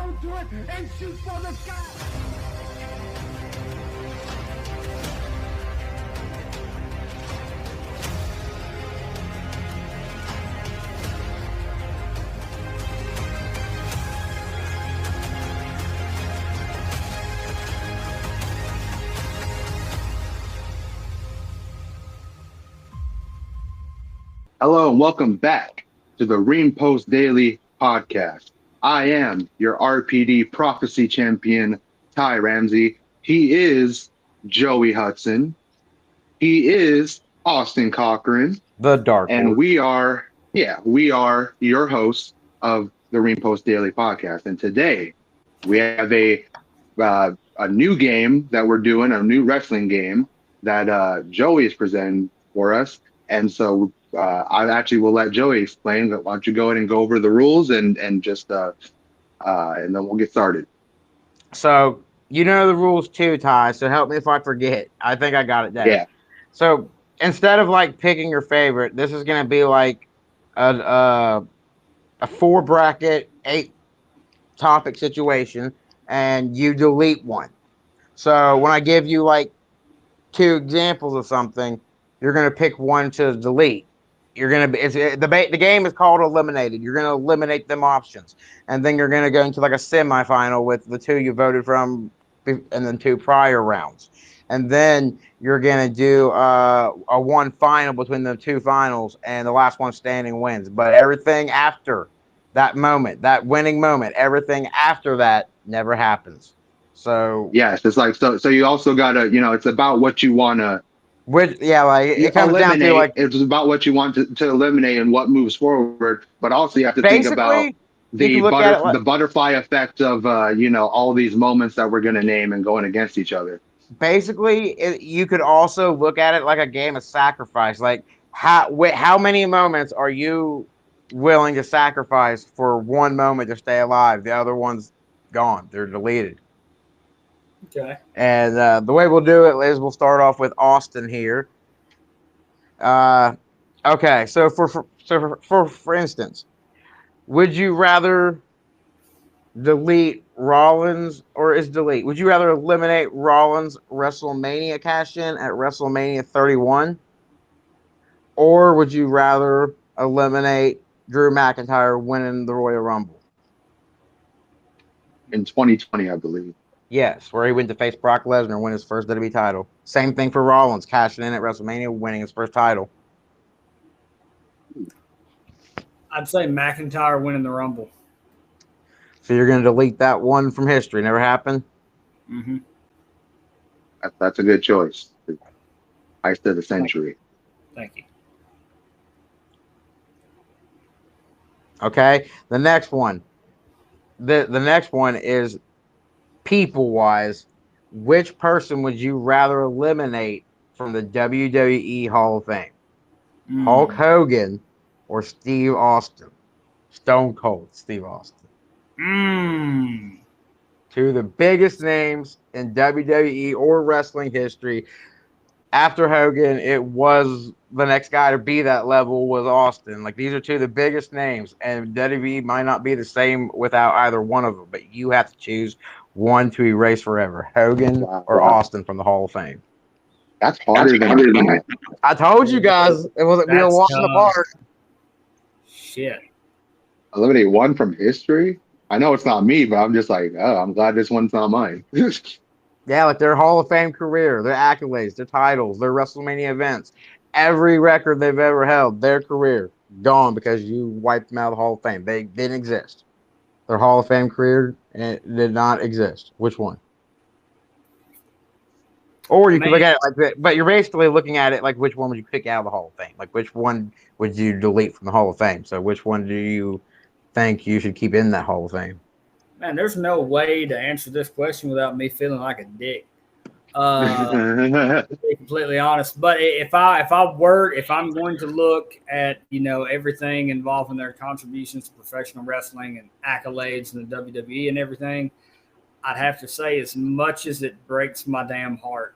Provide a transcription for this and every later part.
go to it and shoot for the sky. Hello and welcome back to the Ream Post Daily Podcast. I am your RPD prophecy champion, Ty Ramsey. He is Joey Hudson. He is Austin Cochran. The Dark And Horse. we are your hosts of the Ream Post Daily Podcast. And today we have a new game that we're doing, a new wrestling game that Joey is presenting for us. And so I actually will let Joey explain. But why don't you go ahead and go over the rules and then we'll get started. So you know the rules too, Ty. So help me if I forget. I think I got it down. Yeah. So instead of like picking your favorite, this is gonna be like a 4-bracket, 8-topic situation, and you delete one. So when I give you like 2 examples of something, you're gonna pick one to delete. You're gonna be the game is called Eliminated. You're gonna eliminate them options, and then you're gonna go into like a semifinal with the 2 you voted from, and then 2 prior rounds, and then you're gonna do a 1 final between the 2 finals, and the last one standing wins. But everything after that moment, that winning moment, everything after that never happens. So yes, it's like so you also gotta, it's about what you wanna it comes down to like it's about what you want to eliminate and what moves forward, but also you have to think about the butterfly effect of all these moments that we're going to name and going against each other. Basically, you could also look at it like a game of sacrifice. Like how many moments are you willing to sacrifice for one moment to stay alive? The other one's gone; they're deleted. Okay. And the way we'll do it is we'll start off with Austin here. Okay, so for instance, would you rather delete Rollins would you rather eliminate Rollins WrestleMania cash-in at WrestleMania 31? Or would you rather eliminate Drew McIntyre winning the Royal Rumble? In 2020, I believe. Yes, where he went to face Brock Lesnar, win his first WWE title. Same thing for Rollins, cashing in at WrestleMania, winning his first title. I'd say McIntyre winning the Rumble. So you're going to delete that one from history. Never happened? Mm-hmm. That's a good choice. Heist of the century. Thank you. Okay, the next one. The next one is people-wise. Which person would you rather eliminate from the WWE Hall of Fame? Hulk Hogan or Steve Austin? Stone Cold Steve Austin. 2 of the biggest names in WWE or wrestling history. After Hogan, it was the next guy to be that level was Austin. Like, these are 2 of the biggest names, and WWE might not be the same without either one of them, but you have to choose one to erase forever. Hogan or Austin from the Hall of Fame. That's harder than I told you guys it wasn't we were walking apart. Shit. Eliminate one from history? I know it's not me, but I'm just like, oh, I'm glad this one's not mine. Yeah, like their Hall of Fame career, their accolades, their titles, their WrestleMania events, every record they've ever held, their career, gone because you wiped them out of the Hall of Fame. They didn't exist. Their Hall of Fame career did not exist. Which one? Or you could look at it like that, but you're basically looking at it like which one would you pick out of the Hall of Fame? Like which one would you delete from the Hall of Fame? So which one do you think you should keep in that Hall of Fame? Man, there's no way to answer this question without me feeling like a dick. To be completely honest, but if I'm going to look at everything involving their contributions to professional wrestling and accolades in the WWE and everything, I'd have to say, as much as it breaks my damn heart,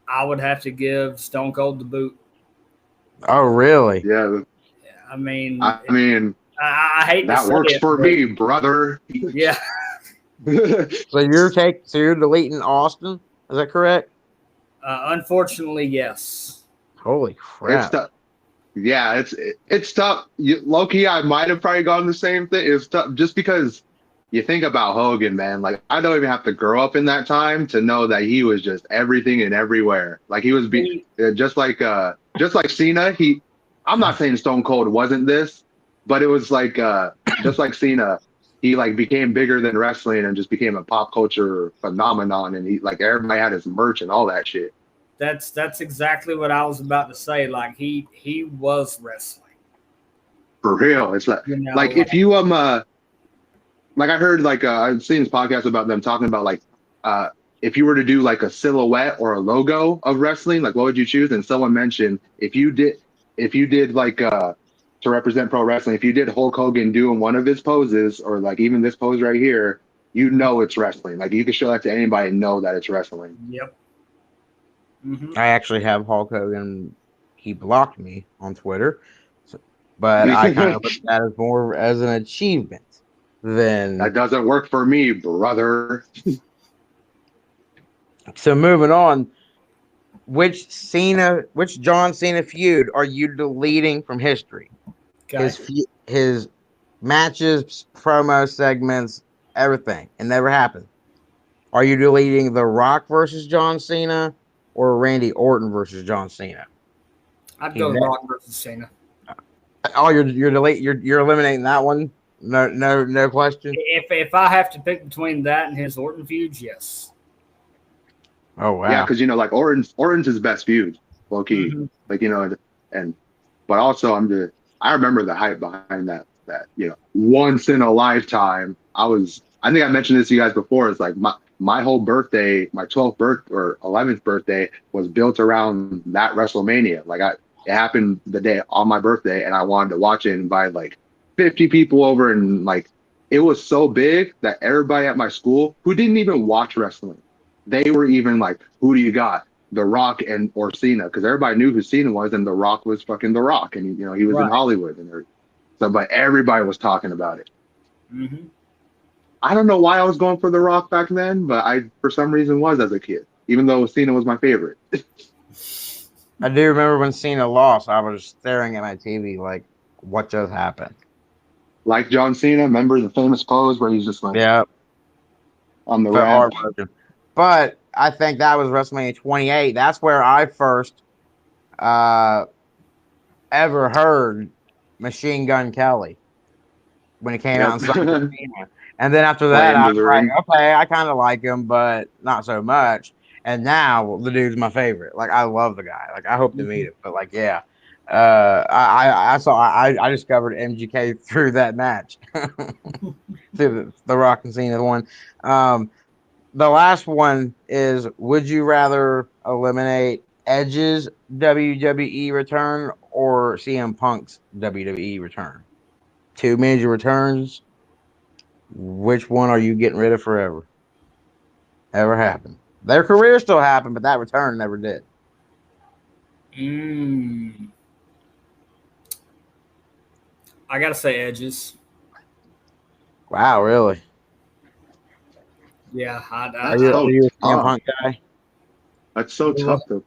I would have to give Stone Cold the boot. Oh, really? Yeah. I mean, I hate that works for me, brother. Yeah, So you're deleting Austin? Is that correct? Unfortunately, yes. Holy It's crap! tough. Yeah, it's tough. Low key, I might have probably gone the same thing. It's tough just because you think about Hogan, man. Like I don't even have to grow up in that time to know that he was just everything and everywhere. Like he was just like Cena. I'm not saying Stone Cold wasn't this, but it was like just like Cena. He like became bigger than wrestling and just became a pop culture phenomenon. And he like everybody had his merch and all that shit. That's exactly what I was about to say. Like he was wrestling. For real, it's like You know, like if you like I heard like I've seen this podcast about them talking about like uh if you were to do like a silhouette or a logo of wrestling, like what would you choose? And someone mentioned if you did like to represent pro wrestling, if you did Hulk Hogan doing one of his poses or like even this pose right here, you know it's wrestling. Like you can show that to anybody and know that it's wrestling. Yep. Mm-hmm. I actually have Hulk Hogan. He blocked me on Twitter, but I kind of look at that as more as an achievement than. That doesn't work for me, brother. So moving on, which John Cena feud are you deleting from history? Okay. His matches, promo segments, everything. It never happened. Are you deleting The Rock versus John Cena or Randy Orton versus John Cena? I'd go Rock versus Cena. Oh, you're eliminating that one. No question. If I have to pick between that and his Orton feuds, yes. Oh wow. Yeah, because like Orton's his best feud, low key. Mm-hmm. Like but also I remember the hype behind that once in a lifetime. I think I mentioned this to you guys before. It's like my whole birthday, my 12th or 11th birthday was built around that WrestleMania. Like it happened the day on my birthday, and I wanted to watch it and invite like 50 people over, and like it was so big that everybody at my school who didn't even watch wrestling, they were even like, "Who do you got? The Rock or Cena?" Because everybody knew who Cena was, and The Rock was fucking The Rock, and he was in Hollywood, and but everybody was talking about it. Mm-hmm. I don't know why I was going for The Rock back then, but I for some reason was as a kid, even though Cena was my favorite. I do remember when Cena lost, I was staring at my TV like, what just happened? Like John Cena, remember the famous pose where he's just like, yeah, on the but ramp. But I think that was WrestleMania 28. That's where I first ever heard Machine Gun Kelly when he came out and signed with Cena. And then after that, I was like, okay, I kind of like him, but not so much. And now the dude's my favorite. Like I love the guy. Like I hope to meet him. But like, yeah, I discovered MGK through that match, through the Rock and Cena one. The last one is: would you rather eliminate Edge's WWE return or CM Punk's WWE return? Two major returns. Which one are you getting rid of forever? Ever happened? Their career still happened, but that return never did. I gotta say Edges. Wow, really? Yeah, Are you a CM Punk guy? That's so tough though.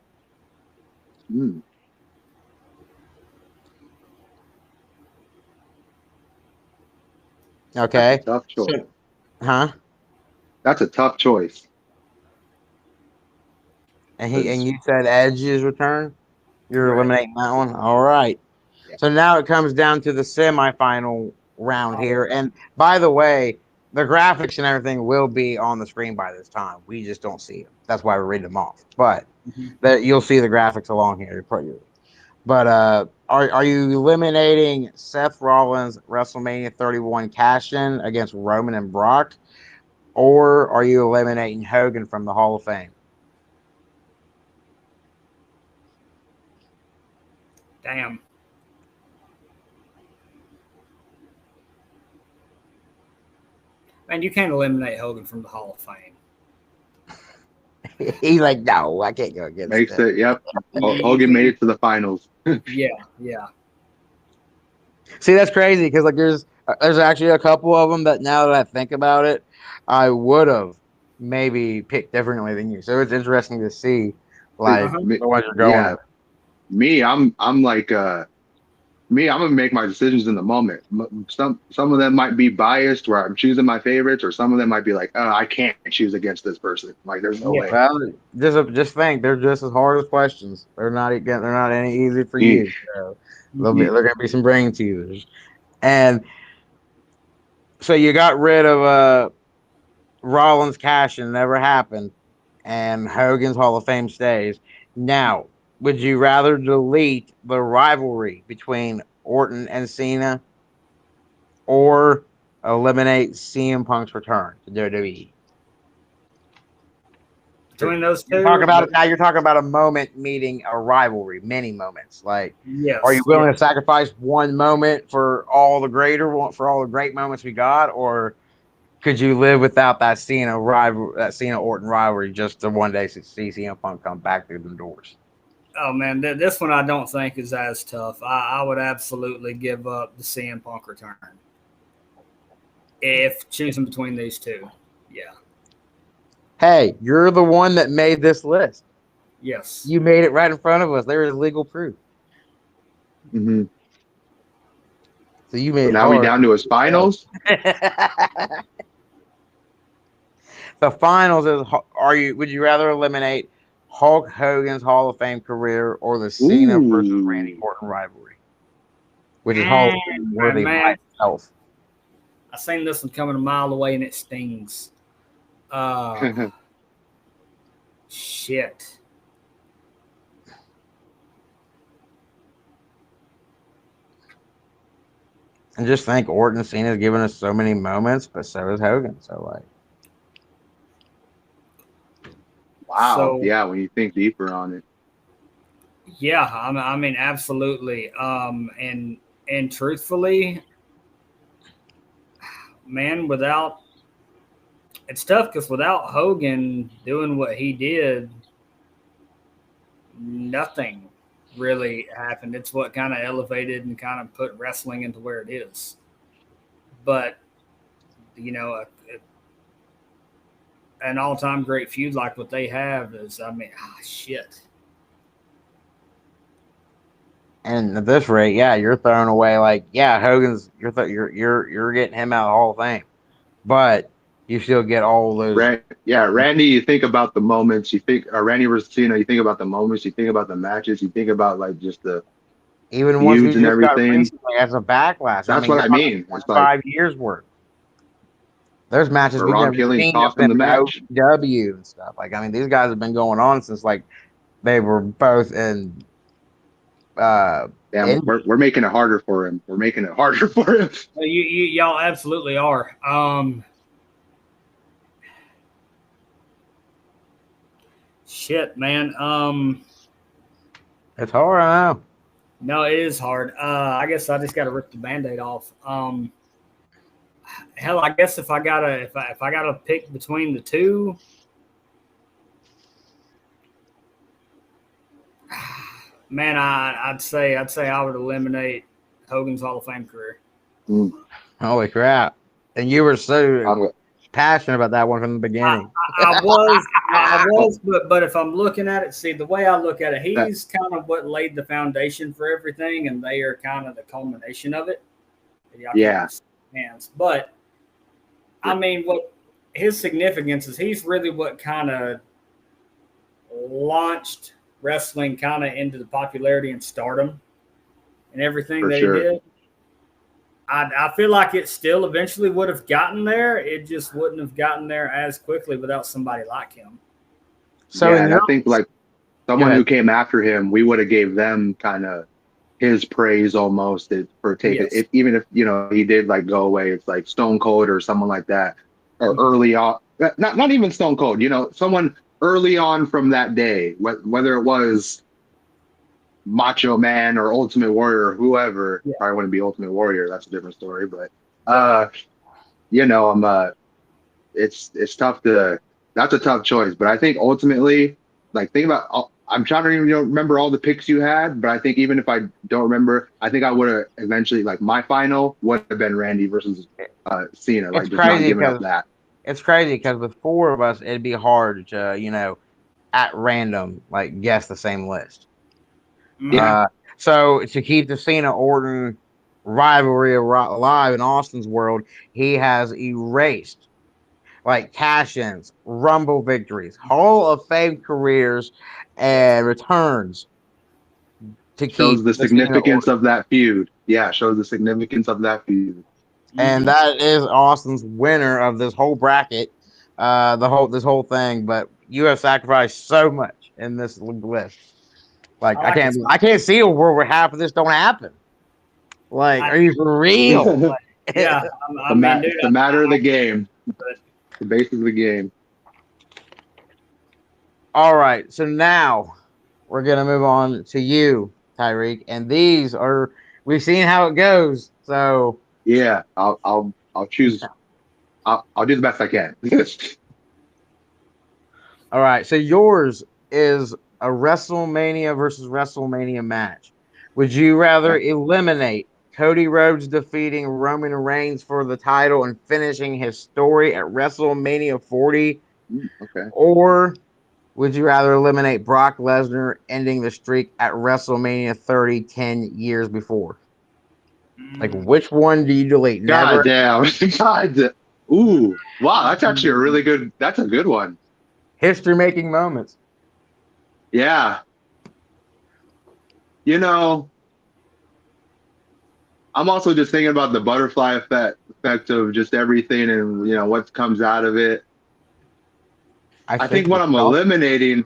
Okay. That's a tough choice. Huh? That's a tough choice. And you said Edge's return? You're eliminating that one? All right. Yeah. So now it comes down to the semifinal round here. And by the way, the graphics and everything will be on the screen by this time. We just don't see them. That's why we read them off. But you'll see the graphics along here. But are you eliminating Seth Rollins WrestleMania 31 cash-in against Roman and Brock? Or are you eliminating Hogan from the Hall of Fame? Damn. Man, you can't eliminate Hogan from the Hall of Fame. He's like, no, I can't go against Makes it. Yep. Hogan made it to the finals. Yeah. See, that's crazy because like There's actually a couple of them that now that I think about it, I would have maybe picked differently than you. So it's interesting to see like Uh-huh. the ones you're going Yeah, with. me, I'm like me, I'm gonna make my decisions in the moment. Some of them might be biased where I'm choosing my favorites, or some of them might be like, oh, I can't choose against this person. Like, there's no Yeah. way. Well, just think they're just as hard as questions. They're not any easy for Eesh. you. So Mhm. they're gonna be some brain teasers. And so you got rid of Rollins cash and never happened, and Hogan's Hall of Fame stays. Now, would you rather delete the rivalry between Orton and Cena or eliminate CM Punk's return to WWE? Between those You're talking two, about it now. You're talking about a moment meeting a rivalry, many moments. Like, are you yes, willing to sacrifice one moment for all the great moments we got, or could you live without that Cena Orton rivalry, just to one day see CM Punk come back through the doors? oh man, this one I don't think is as tough. I would absolutely give up the CM Punk return if choosing between these two. Yeah. Hey, you're the one that made this list. Yes. You made it right in front of us. There is legal proof. Hmm. So you So made it now we hard. down to his finals. The finals is would you rather eliminate Hulk Hogan's Hall of Fame career or the Cena versus Randy Ooh. Orton rivalry, which is Hall of Fame worthy by Man, itself? I seen this one coming a mile away and it stings. Uh, shit. And just think, Orton and Cena's given us so many moments, but so has Hogan. So like, Wow. So Yeah, when you think deeper on it. yeah, I mean, absolutely. And truthfully, man, without it's tough because without Hogan doing what he did, nothing really happened. It's what kind of elevated and kind of put wrestling into where it is. But you know, an all-time great feud like what they have is, I mean, shit. and at this rate, yeah, you're throwing away like, yeah, Hogan's you're getting him out of the Hall of Fame, but you still get all those. Yeah, Randy, you think about the moments, you think Randy versus Cena, you think about the moments, you think about the matches, you think about like just the Even ones we feuds and just got everything. recently as a backlash. I That's mean, what you're I talking mean. It's like 5 years worth. There's matches where we've Ron never Killings seen cost him been the in match. OVW and stuff. Like, I mean, these guys have been going on since like they were both in uh Damn, in we're making it harder for him. We're making it harder for him. Y'all absolutely are. Shit, man. It's hard, I know. No, it is hard. I guess I just got to rip the Band-Aid off. Hell, I guess if I gotta pick between the two, man, I'd say I would eliminate Hogan's Hall of Fame career. Mm, Holy crap. And you were so I'm- passionate about that one from the beginning. I was, but if I'm looking at it, see the way I look at it, he's kind of what laid the foundation for everything, and they are kind of the culmination of it. Yeah. Hands, but I mean, what his significance is, he's really what kind of launched wrestling kind of into the popularity and stardom and everything For that sure. he did. I feel like it still eventually would have gotten there. It just wouldn't have gotten there as quickly without somebody like him. So yeah, in and I your think like someone who came after him, we would have gave them kind of his praise almost for taking Yes. even if he did like go away. It's like Stone Cold or someone like that, or early on. Not even Stone Cold. Someone early on from that day, whether it was Macho Man or Ultimate Warrior or whoever. Yeah. Probably wouldn't be Ultimate Warrior. That's a different story. But I'm it's tough to. That's a tough choice. But I think ultimately, like think about I'm trying to even remember all the picks you had, but I think even if I don't remember, I think I would have eventually like my final would have been Randy versus Cena, It's like just not crazy giving up because that. with four of us, it'd be hard to at random like guess the same list. Yeah. So to keep the Cena Orton rivalry alive in Austin's world, he has erased like cash-ins, Rumble victories, Hall of Fame careers, and returns to Shows keep the the Cena significance Orton. of that feud. Yeah, shows the significance of that feud. And that is Austin's winner of this whole bracket, this whole thing. But you have sacrificed so much in this list. Like I like this. I can't see a world where half of this don't happen. Like, are you for real? Yeah, I mean, dude, It's the matter of the game. The base of the game. All right, so now we're gonna move on to you, Tyreek, and these are we've seen how it goes. So Yeah, I'll choose. I'll do the best I can. all right, so yours is a WrestleMania versus WrestleMania match. Would you rather eliminate Cody Rhodes defeating Roman Reigns for the title and finishing his story at WrestleMania 40, Okay. or would you rather eliminate Brock Lesnar ending the streak at WrestleMania 30 10 years before? Like, which one do you delete? Never. God damn. Ooh. Wow, that's actually a really good. That's a good one. History making moments. Yeah. You know, I'm also just thinking about the butterfly effect of just everything and what comes out of it. I think what I'm eliminating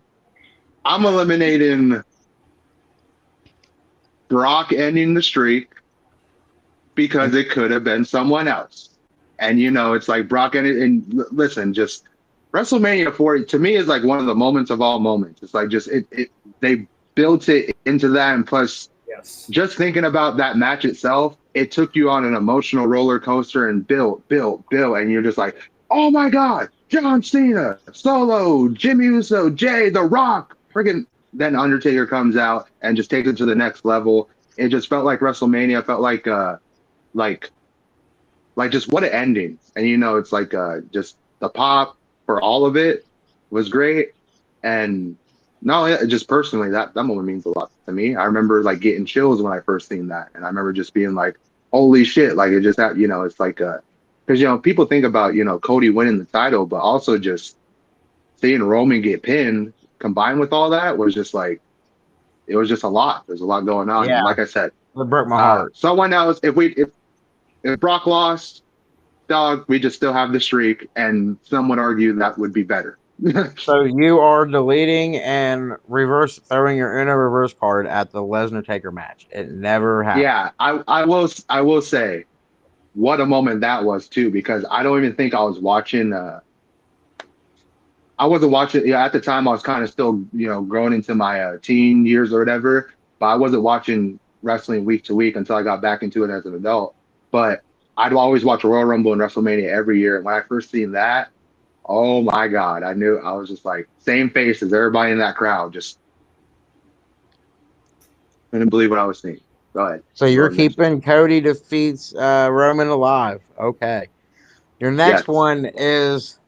Brock ending the streak because it could have been someone else. And it's like Brock ended. And listen, just WrestleMania 40 to me is like one of the moments of all moments. It's like just they built it into that, and plus, just thinking about that match itself, it took you on an emotional roller coaster and built, and you're just like, oh my God, John Cena, Solo, Jimmy Uso, Jay, The Rock, friggin' then Undertaker comes out and just takes it to the next level. It just felt like WrestleMania, felt like just what an ending. And it's like just the pop for all of it was great. And no, just personally, that moment means a lot to me. I remember like getting chills when I first seen that, and I remember just being like, "Holy shit!" Like it just had, it's like because people think about Cody winning the title, but also just seeing Roman get pinned combined with all that was just like it was just a lot. There's a lot going on, Yeah, and like I said, it broke my heart. someone else. If Brock lost, dog, we just still have the streak, and some would argue that would be better. So you are deleting and throwing your Uno reverse card at the Lesnar Taker match. It never happened. Yeah, I will say what a moment that was too, because I don't even think I was watching I wasn't watching. Yeah, at the time I was kind of still growing into my teen years or whatever, but I wasn't watching wrestling week to week until I got back into it as an adult. But I'd always watch Royal Rumble and WrestleMania every year, and when I first seen that, oh my God, I knew. I was just like same face as everybody in that crowd, just couldn't believe what I was seeing. Go ahead. So you're keeping Cody defeats Roman alive. Okay. Your next one is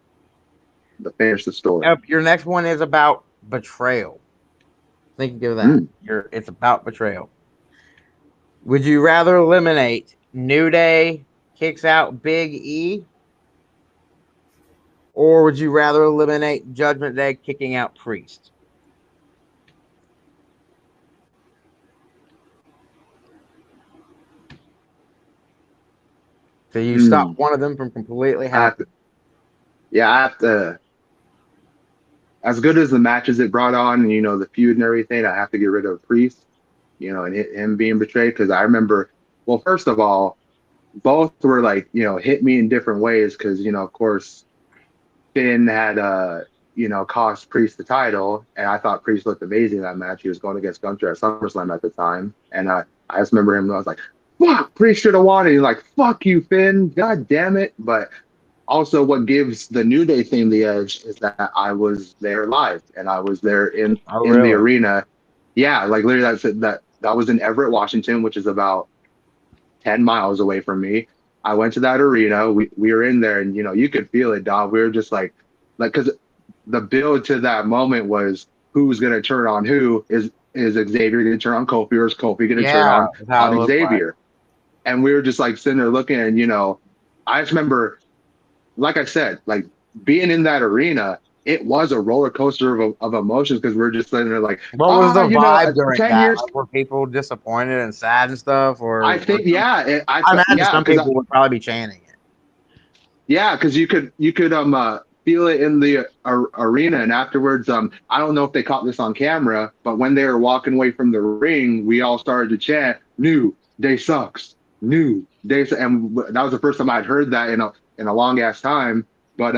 to finish the story. Your next one is about betrayal. Think of that. It's about betrayal. Would you rather eliminate New Day kicks out Big E, or would you rather eliminate Judgment Day kicking out Priest? So you stop one of them from completely happening. I have to. As good as the matches it brought on, and the feud and everything, I have to get rid of Priest, and him being betrayed. Because I remember, well, first of all, both were like, hit me in different ways. Because of course, Finn had cost Priest the title, and I thought Priest looked amazing in that match. He was going against Gunther at SummerSlam at the time, and I just remember him. I was like, "Fuck, Priest should have won." And he's like, "Fuck you, Finn. God damn it!" But also what gives the New Day thing the edge is that I was there live and I was there Oh, in the really? arena. Yeah, like literally that was in Everett, Washington, which is about 10 miles away from me. I went to that arena. We were in there and you could feel it, dog. We were just like because the build to that moment was who's gonna turn on who. Is Xavier gonna turn on Kofi or is Kofi gonna turn Yeah, that's how it on looked like. Xavier? And we were just like sitting there looking and I just remember, like I said, like being in that arena, it was a roller coaster of emotions because we're just sitting there like, What was the vibe during 10 that? years. Like, were people disappointed and sad and stuff, I or think, yeah, I imagine yeah, some people would probably be chanting it. yeah, because you could feel it in the arena, and afterwards, I don't know if they caught this on camera, but when they were walking away from the ring, we all started to chant, "New Day sucks, New Day," and that was the first time I'd heard that in a long ass time. But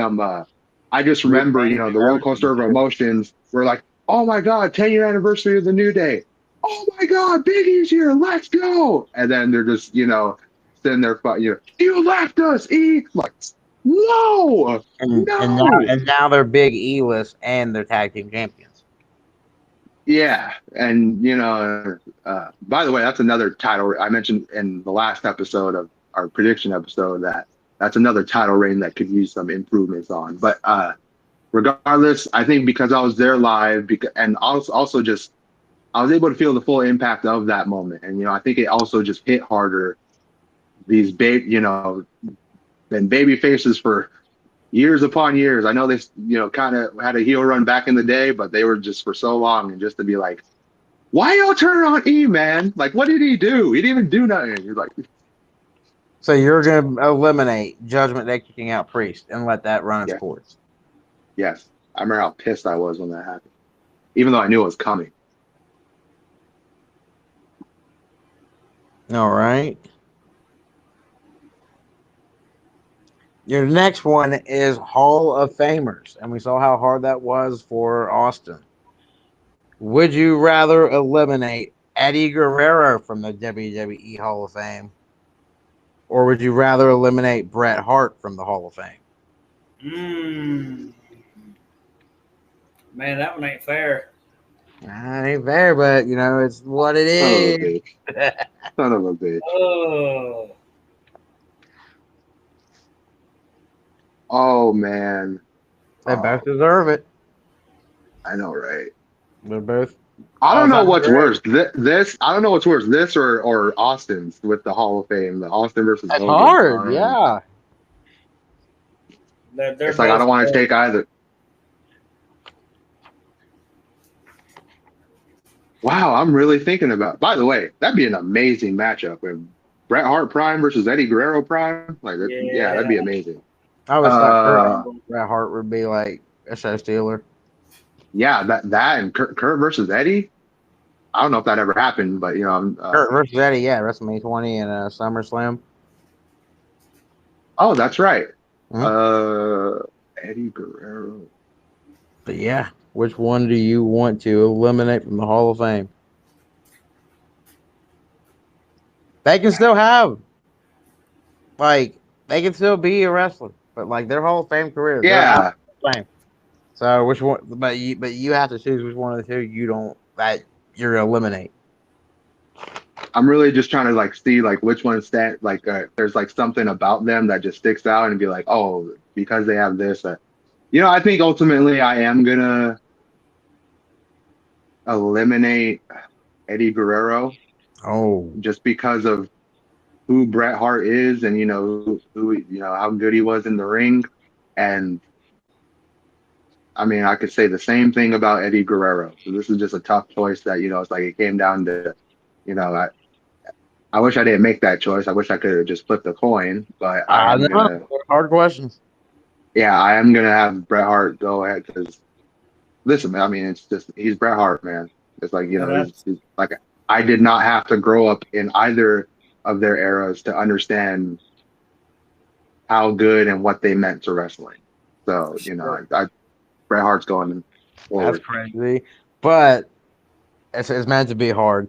I just Rick remember, James the roller coaster of and emotions. We're like, "Oh my God, 10-year anniversary of the New Day! Oh my God, Big E's here, let's go!" And then they're just, sitting there, you left us, E. Like, no, no. and now they're big E-list and they're tag team champions. Yeah, and by the way, that's another title I mentioned in the last episode of our prediction episode that's another title reign that could use some improvements on. But regardless, I think because I was there live, and also just I was able to feel the full impact of that moment, and I think it also just hit harder. These been baby faces for years upon years. I know they, kind of had a heel run back in the day, but they were just for so long. And just to be like, why y'all turn on E, man? Like, what did he do? He didn't even do nothing. You're like, So you're going to eliminate Judgment Day kicking out Priest and let that run its yeah, course. yes. I remember how pissed I was when that happened, even though I knew it was coming. All right. Your next one is Hall of Famers, and we saw how hard that was for Austin. Would you rather eliminate Eddie Guerrero from the WWE Hall of Fame, or would you rather eliminate Bret Hart from the Hall of Fame? Man, that one ain't fair. That ain't fair, but it's what it Son of a is. bitch. Son of a bitch. Oh man. They both deserve it. I know, right? They're both. I don't know what's great. worse. This I don't know what's worse. This or Austin's with the Hall of Fame, the Austin versus That's Hogan. hard, yeah. They're It's like I don't want to take either. Wow, I'm really thinking about. By the way, that'd be an amazing matchup with Bret Hart Prime versus Eddie Guerrero Prime. Like, yeah, that'd be amazing. I always thought Bret Hart would be like a show stealer. Yeah, that and Kurt versus Eddie. I don't know if that ever happened, but Kurt versus Eddie, yeah, WrestleMania 20 and SummerSlam. Oh, that's right. Mm-hmm. Eddie Guerrero. But yeah, which one do you want to eliminate from the Hall of Fame? They can still have, they can still be a wrestler, but their Hall of Fame career, Yeah. Fame. So which one? But you have to choose which one of the two you're gonna eliminate. I'm really just trying to see which one stand there's something about them that just sticks out and be like, oh, because they have this. I think ultimately I am gonna eliminate Eddie Guerrero. Oh, just because of who Bret Hart is, and who how good he was in the ring, and I mean I could say the same thing about Eddie Guerrero. So this is just a tough choice that it's like it came down to, I wish I didn't make that choice. I wish I could have just flipped a coin, but I am gonna. Hard questions. Yeah, I am gonna have Bret Hart go ahead because listen, man. I mean, it's just he's Bret Hart, man. It's like he's like I did not have to grow up in either of their eras to understand how good and what they meant to wrestling. So Bret Hart's going forward. That's crazy, but it's meant to be hard.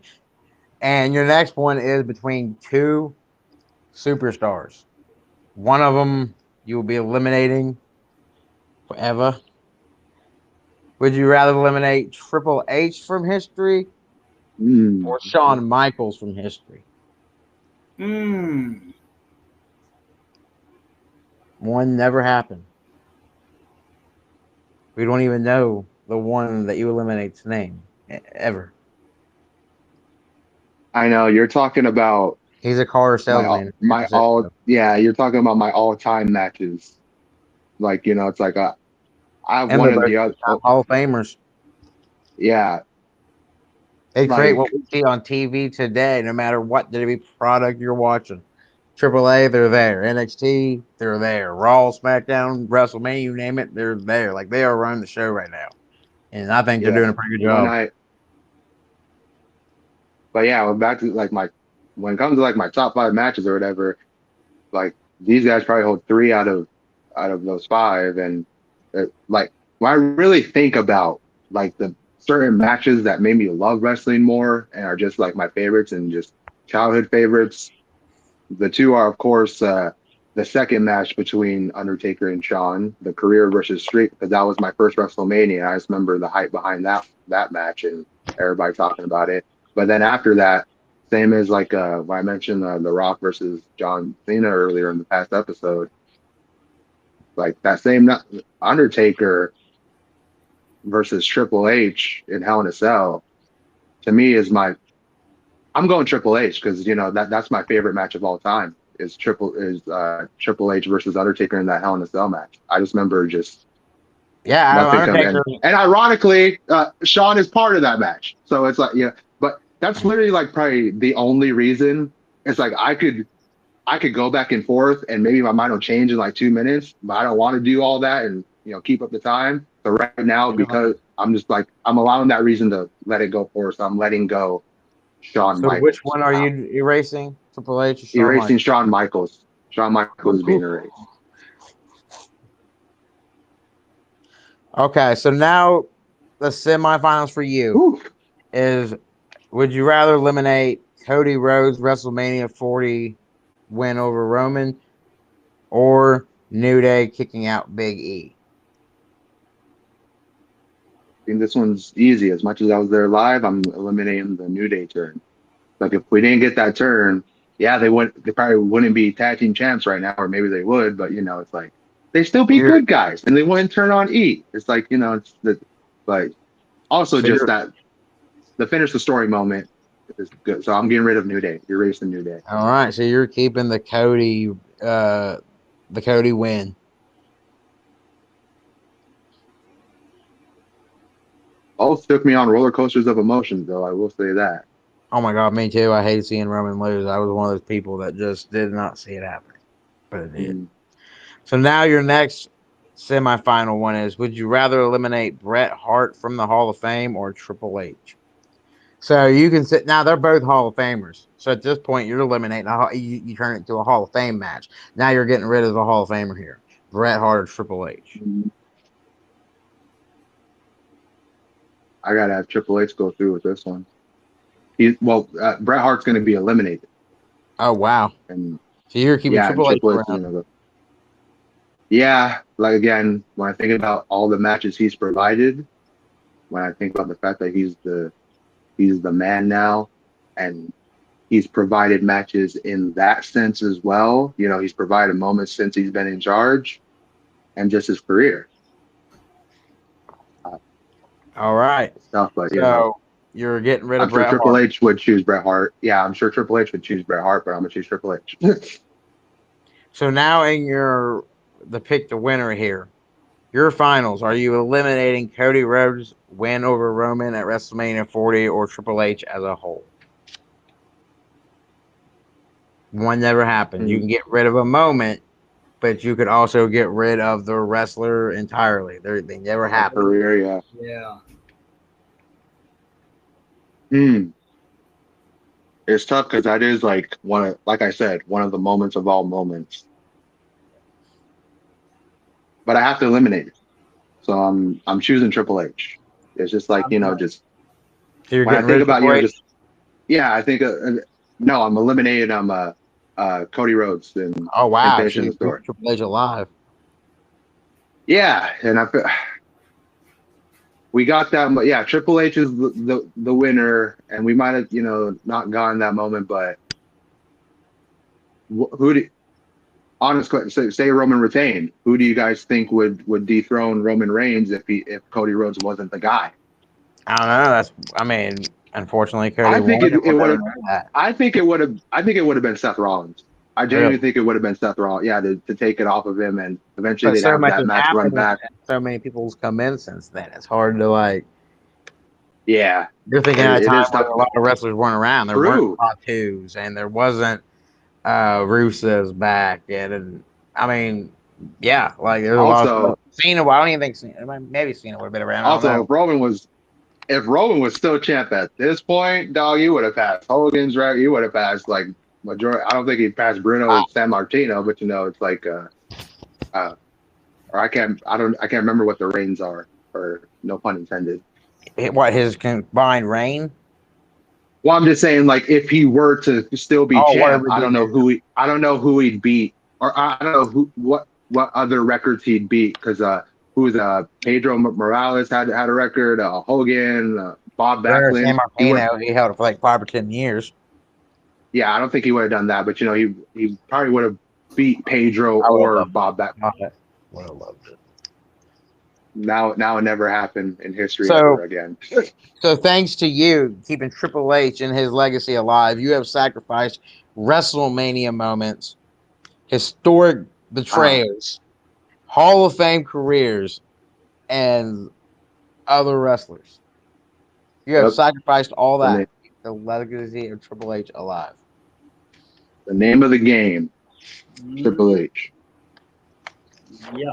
And your next one is between two superstars. One of them you will be eliminating forever? Would you rather eliminate Triple H from history or Shawn Michaels from history? Mm. One never happened. We don't even know the one that you eliminate's name ever. I know you're talking about He's a car salesman. you're talking about my all-time matches. Like, it's like I have And one they're of both the other. Oh, Hall of Famers. yeah, They create what like we see on TV today, no matter what WWE product you're watching. AAA, they're there. NXT, they're there. Raw, SmackDown, WrestleMania, you name it, they're there. Like they are running the show right now, and I think they're doing a yeah. pretty good When job. I But yeah, back to like when it comes to like my top five matches or whatever, like these guys probably hold three out of those five, and like when I really think about like the certain matches that made me love wrestling more and are just like my favorites and just childhood favorites, the two are of course the second match between Undertaker and Shawn, the career versus streak, because that was my first WrestleMania. I just remember the hype behind that match and everybody talking about it. But then after that, same as like when I mentioned The Rock versus John Cena earlier in the past episode, like that same Undertaker versus Triple H in Hell in a Cell to me is I'm going Triple H because that's my favorite match of all time is Triple H versus Undertaker in that Hell in a Cell match. I just remember just Yeah, nothing coming Undertaker. in. And ironically, Shawn is part of that match. So it's like, yeah, but that's literally like probably the only reason. It's like I could go back and forth and maybe my mind will change in like 2 minutes, but I don't want to do all that and keep up the time. So right now, because I'm just like I'm allowing that reason to let it go forward. So I'm letting go Shawn So which Michaels. one are you erasing? Triple H or Shawn Erasing Michaels? Shawn Michaels. Shawn Michaels is being erased. Okay, so now the semifinals for you Whew. is: would you rather eliminate Cody Rhodes WrestleMania 40 win over Roman or New Day kicking out Big E? I think this one's easy. As much as I was there live, I'm eliminating the New Day turn. Like if we didn't get that turn, yeah, they probably wouldn't be tag team champs right now, or maybe they would, but it's like they still be You're, good guys and they wouldn't turn on E. It's like, it's but also so just you're that the finish the story moment is good. So I'm getting rid of New Day. You're racing New Day. all right. So you're keeping the Cody win. Both took me on roller coasters of emotions, though. I will say that. Oh my God, me too. I hated seeing Roman lose. I was one of those people that just did not see it happen, but it did. Mm. So now your next semifinal one is: would you rather eliminate Bret Hart from the Hall of Fame or Triple H? So you can sit now. They're both Hall of Famers. So at this point, you're eliminating. You turn it into a Hall of Fame match. Now you're getting rid of the Hall of Famer here: Bret Hart or Triple H. I gotta have Triple H go through with this one. Bret Hart's going to be eliminated, Oh wow! and So you're keeping yeah, and Triple H Triple H is around. going to go. Yeah, like again, when I think about all the matches he's provided, when I think about the fact that he's the man now, and he's provided matches in that sense as well. He's provided moments since he's been in charge, and just his career. All right. It's tough, but So you're getting rid of I'm sure Bret Triple Hart. H would choose Bret Hart. Yeah, I'm sure Triple H would choose Bret Hart, but I'm gonna choose Triple H. So now in the pick the winner here. Your finals: are you eliminating Cody Rhodes' win over Roman at WrestleMania 40 or Triple H as a whole? One never happened. You can get rid of a moment, but you could also get rid of the wrestler entirely. They never My happened. career, yeah. Yeah. Hmm. It's tough because that is like like I said, one of the moments of all moments. But I have to eliminate it, so I'm choosing Triple H. It's just like I'm not, just So you're when I getting rid think of about Triple H. just yeah, I think no, I'm eliminating. Cody Rhodes and Oh wow, finishing the story. Triple H alive. Yeah, and we got that. But yeah, Triple H is the winner, and we might have not gotten that moment. But who do honest question? Say Roman retained. Who do you guys think would dethrone Roman Reigns if Cody Rhodes wasn't the guy? I don't know. I mean, unfortunately, Cody I think won. it would have. We'll never know that. I think it would have. I think it would have been Seth Rollins. I genuinely Really? think it would have been Seth Rollins. Yeah, to take it off of him, and eventually But they'd so have much that has match run happened, back. and so many people's come in since then. It's hard to like. Yeah, You're thinking at a it time is where tough. a lot of wrestlers weren't around. There True. weren't Tattoos, and there wasn't Rusev's back, and I mean, yeah, like there's a lot of Also, stuff. Cena. Well, I don't even think Cena. Maybe Cena would have been around. I don't also, know. if Roman was still champ at this point, dog, you would have passed Hogan's right. You would have passed like majority. I don't think he'd pass Bruno and San Martino, but it's like or I can't remember what the reigns are, or no pun intended. What his combined reign? Well, I'm just saying, like, if he were to still be Oh, champ, whatever. I don't know who he'd beat, or I don't know what other records he'd beat, because Pedro Morales had a record, Hogan, Bob San Backlund. Martino, he held it for like 5 or 10 years. Yeah, I don't think he would have done that, but he probably would have beat Pedro I would have or loved Bob Backlund. it. Would have loved it. Now it never happened in history So- ever again. So thanks to you keeping Triple H and his legacy alive, you have sacrificed WrestleMania moments, historic betrayals, Hall of Fame careers, and other wrestlers. You have Yep. sacrificed all that to keep the legacy of Triple H alive. The name of the game, Triple H. Yeah.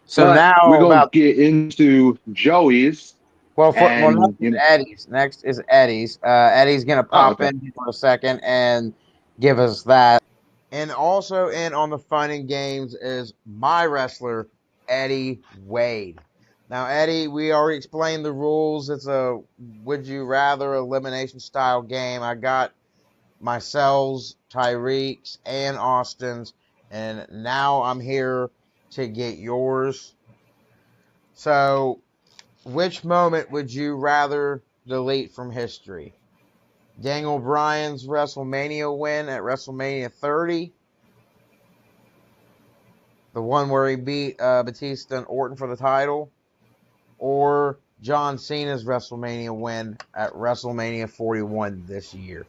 So But now we're gonna get into Joey's. next And, is Eddie's. Next is Eddie's. Eddie's gonna pop okay. in for a second and give us that. And also in on the fun and games is my wrestler, Eddie Wade. Now, Eddie, we already explained the rules. It's a would you rather elimination style game. I got myself, Tyreek's, and Austin's, and now I'm here to get yours. So, which moment would you rather delete from history? Daniel Bryan's WrestleMania win at WrestleMania 30, the one where he beat Batista and Orton for the title, or John Cena's WrestleMania win at WrestleMania 41 this year?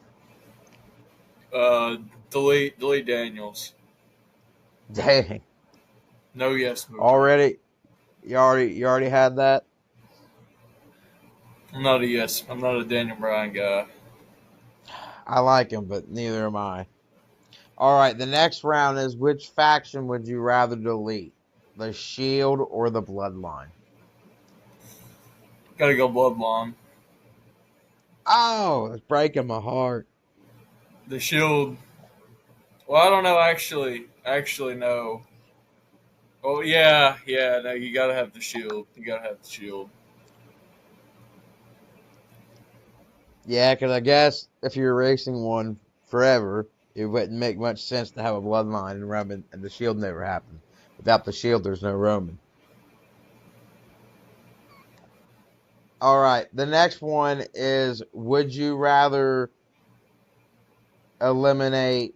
Delete Daniels. Dang. No, yes. Movement. Already? You already had that? I'm not a Daniel Bryan guy. I like him, but neither am I. All right, the next round is which faction would you rather delete? The Shield or the Bloodline? Gotta go Bloodline. Oh, it's breaking my heart. The Shield. Well, I don't know. Actually, no. Oh yeah. No, you gotta have the Shield. Yeah, because I guess if you're racing one forever, it wouldn't make much sense to have a Bloodline and Roman, and the Shield never happened. Without the Shield, there's no Roman. All right, the next one is would you rather eliminate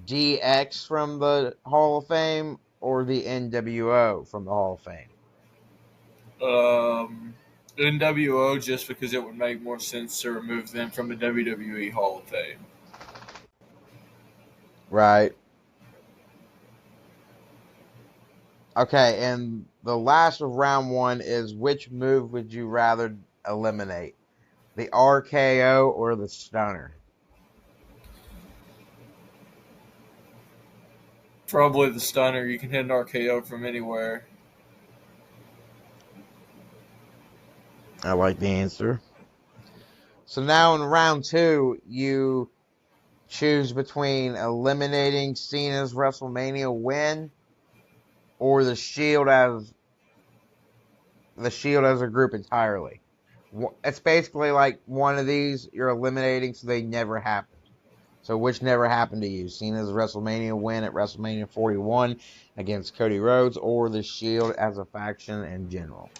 DX from the Hall of Fame or the NWO from the Hall of Fame? NWO, just because it would make more sense to remove them from the WWE Hall of Fame. Right. Okay, and the last of round one is which move would you rather eliminate? The RKO or the Stunner? Probably the Stunner. You can hit an RKO from anywhere. I like the answer. So now in round two, you choose between eliminating Cena's WrestleMania win or the Shield as a group entirely. It's basically like one of these you're eliminating so they never happen. So which never happened to you? Cena's WrestleMania win at WrestleMania 41 against Cody Rhodes, or the Shield as a faction in general?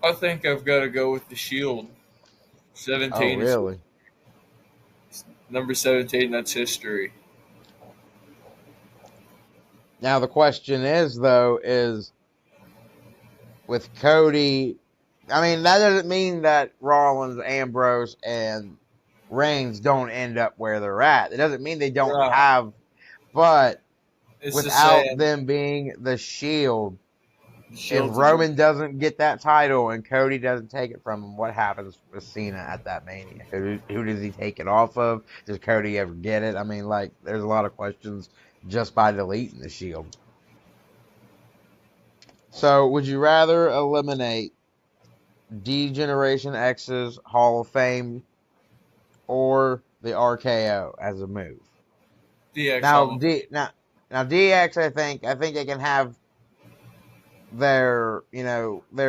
I think I've got to go with the Shield. Oh, 17 is really? number 17. That's history. Now the question is, though, is with Cody. I mean, that doesn't mean that Rollins, Ambrose, and Reigns don't end up where they're at. It doesn't mean they don't Right. have, but It's just without saying them being the Shield, the if Shield's Roman doesn't get that title and Cody doesn't take it from him, what happens with Cena at that Mania? Who does he take it off of? Does Cody ever get it? I mean, like, there's a lot of questions just by deleting the Shield. So, would you rather eliminate D-Generation X's Hall of Fame or the RKO as a move? DX Now, Hall. now DX, I think they can have their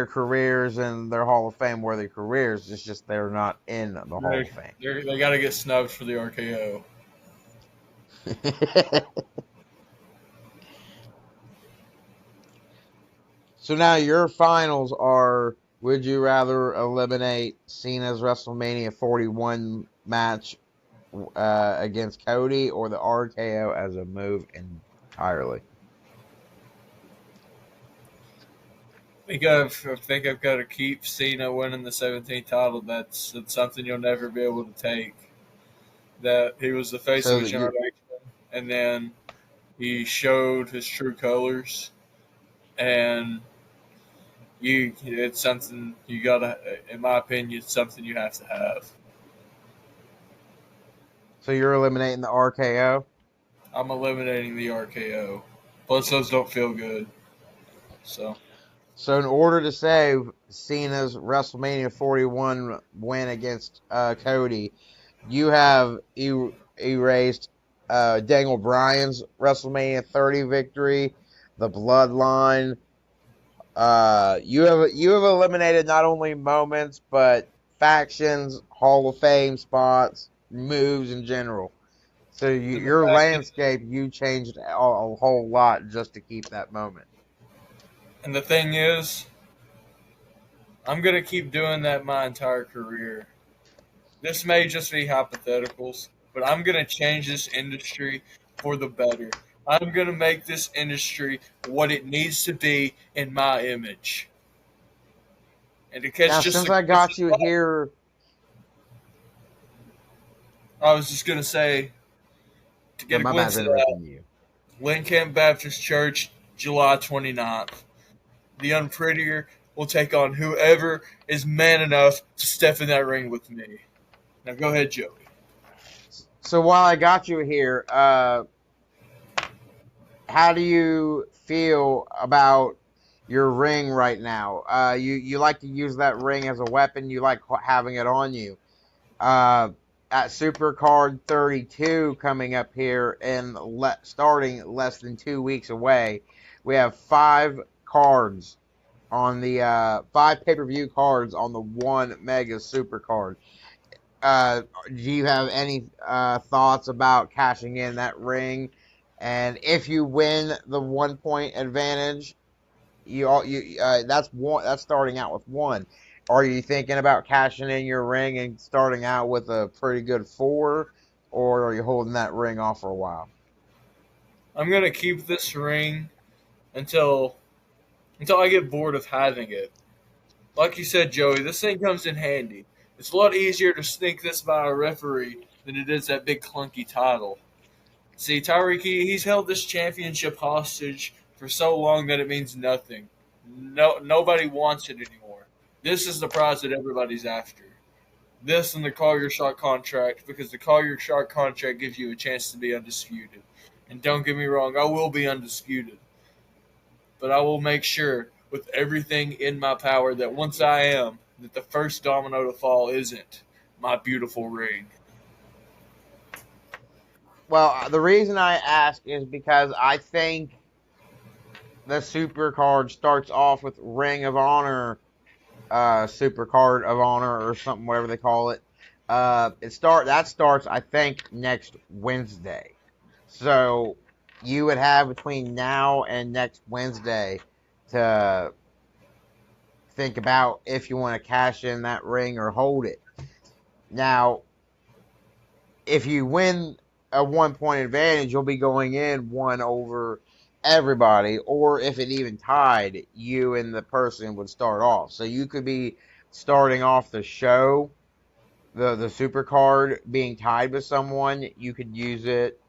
careers and their Hall of Fame worthy careers. It's just they're not in the Hall of Fame. They got to get snubbed for the RKO. So now your finals are: would you rather eliminate Cena's WrestleMania 41 match against Cody, or the RKO as a move entirely? I think I've got to keep Cena winning the 17th title. That's something you'll never be able to take. That he was the face So of a that you generation, and then he showed his true colors, and it's something you gotta, in my opinion, it's something you have to have. so you're eliminating the RKO. I'm eliminating the RKO. Plus, those don't feel good. So So in order to save Cena's WrestleMania 41 win against Cody, you have erased Daniel Bryan's WrestleMania 30 victory, the Bloodline. You have eliminated not only moments but factions, Hall of Fame spots, moves in general. So and the your fact is, landscape, you changed a whole lot just to keep that moment. and the thing is, I'm gonna keep doing that my entire career. This may just be hypotheticals, but I'm going to change this industry for the better. I'm going to make this industry what it needs to be in my image. And to catch Now, just since a I glimpse got of you that, here, I was just going to say, to get a my bad glimpse for of that, interrupting you. Lynn Camp Baptist Church, July 29th. The Unprettier will take on whoever is man enough to step in that ring with me. Now go ahead, Joey. So while I got you here, how do you feel about your ring right now? You like to use that ring as a weapon. You like having it on you. At Supercard 32 coming up here and starting less than 2 weeks away, we have 5 pay-per-view cards on the one Mega Supercard. Do you have any thoughts about cashing in that ring? And if you win the 1 point advantage, that's one. That's starting out with one. Are you thinking about cashing in your ring and starting out with a pretty good 4, or are you holding that ring off for a while? I'm going to keep this ring until I get bored of having it. Like you said, Joey, this thing comes in handy. It's a lot easier to sneak this by a referee than it is that big clunky title. See, Tyreek, he's held this championship hostage for so long that it means nothing. Nobody wants it anymore. This is the prize that everybody's after. This and the call your shot contract, because the call your shot contract gives you a chance to be undisputed. And don't get me wrong, I will be undisputed. But I will make sure with everything in my power that once I am, that the first domino to fall isn't my beautiful ring. Well, the reason I ask is because I think the Super card starts off with Ring of Honor Super Card of Honor or something, whatever they call it. That starts, I think, next Wednesday. So you would have between now and next Wednesday to think about if you want to cash in that ring or hold it. Now, if you win a 1 point advantage, you'll be going in one over everybody, or if it even tied, you and the person would start off. So you could be starting off the show, the super card being tied with someone. You could use it.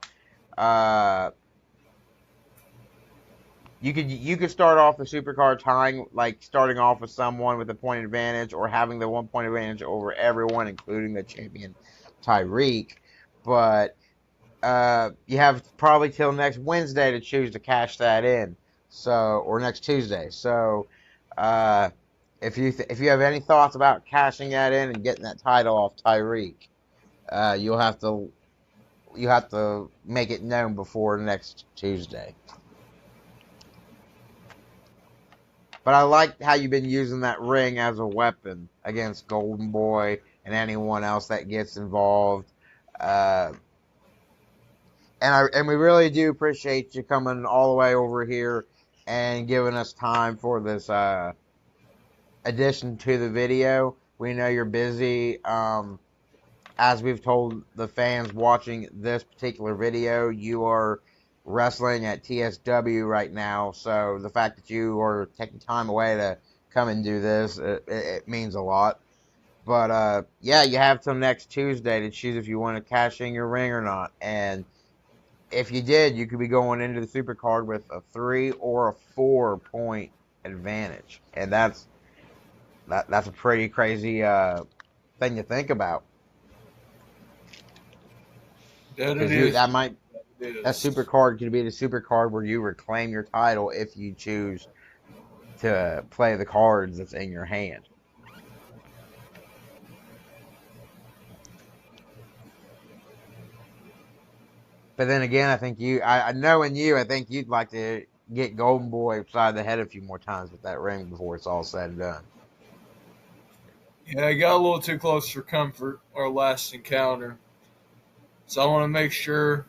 You could start off the super card tying, like starting off with someone with a point advantage, or having the 1 point advantage over everyone, including the champion Tyreek. But you have probably till next Wednesday to choose to cash that in. So, or next Tuesday. So, uh, if you have any thoughts about cashing that in and getting that title off Tyreek, you'll have to make it known before next Tuesday. But I like how you've been using that ring as a weapon against Golden Boy and anyone else that gets involved. And we really do appreciate you coming all the way over here and giving us time for this addition to the video. We know you're busy. As we've told the fans watching this particular video, you are wrestling at TSW right now. So the fact that you are taking time away to come and do this, it means a lot. But yeah, you have till next Tuesday to choose if you want to cash in your ring or not. And if you did, you could be going into the super card with a 3 or a 4 point advantage, and that's a pretty crazy thing to think about. That super card could be the super card where you reclaim your title if you choose to play the cards that's in your hand. But then again, I think I knowing you, I think you'd like to get Golden Boy upside the head a few more times with that ring before it's all said and done. Yeah, I got a little too close for comfort our last encounter. So I want to make sure